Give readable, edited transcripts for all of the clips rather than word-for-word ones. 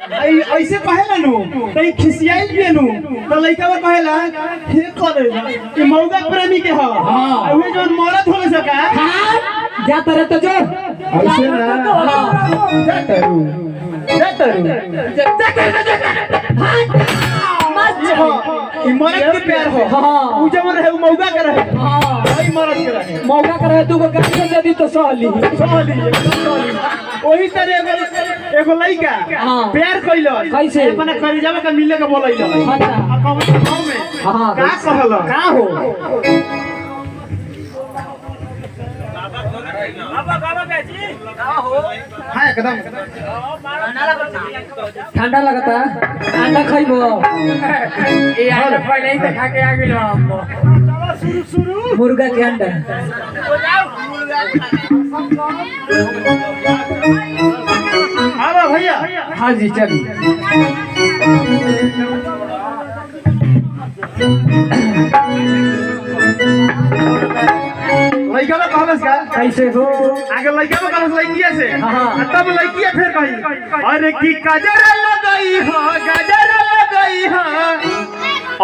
ऐसे कहेला नु तई खिसियाई पियनु तो लइका बा कहेला हे करे कि मौगा प्रेमी के ह ओहे जोन मरद होले सका जा तरह तो जो ऐसे ना जा ई मरद के प्यार हो उ जवन है उ मौगा के रहे भाई मरद के रहे मौका करे तू को गाड़ी दे दी तो सहली ओही तरह एगो लइका प्यार कइलो कैसे अपना कलेजावा का मिले के बोलैलो अच्छा अब कौन गांव में हां का कहलो का हो बाबा जी का हो हां एकदम ठंडा लगता अंडा खइबो ये अंडा पहले ही खा के आ गेलो हम शुरू मुर्गा के अंडा आवा भैया हां जी चली लइका बा कहलस का कैसे हो आगे लइका बा कहलस लइकिया से हाँ। तब लइकिया फिर कही अरे की गजरा लगई हो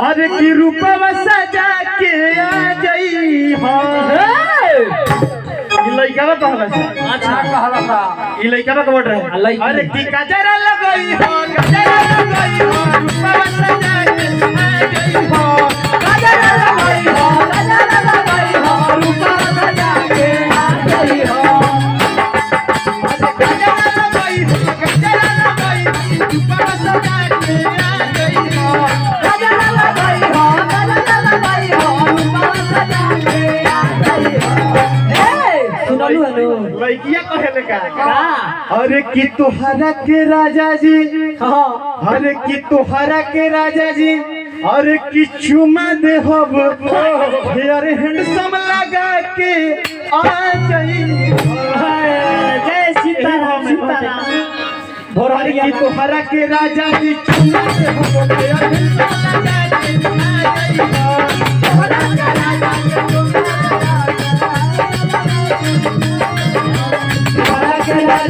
अरे की रूपवा सजा के आ जई हो ई लइका बा कहलस अच्छा कहला था ई लइका बा कबट रहे अरे की गजरा लगई हो रूपवा सजा के आ जई हो गजरा लगाई हो रूपा सजा के आ गई हो गजरा लगाई हो रूपा सजा के आ गई हो ए सुनलु हलो लइकिया कहेले का का अरे की तोहरा के राजा जी हां अरे की तोहरा के राजा जी अरे की चुमा दे हब अरे हैंडसम लगा के आ जाई जय सीताराम अरे की तोहरा के राजा जी चुमा दे हब अरे हैंडसम लगा के आ जाई तोहरा के राजा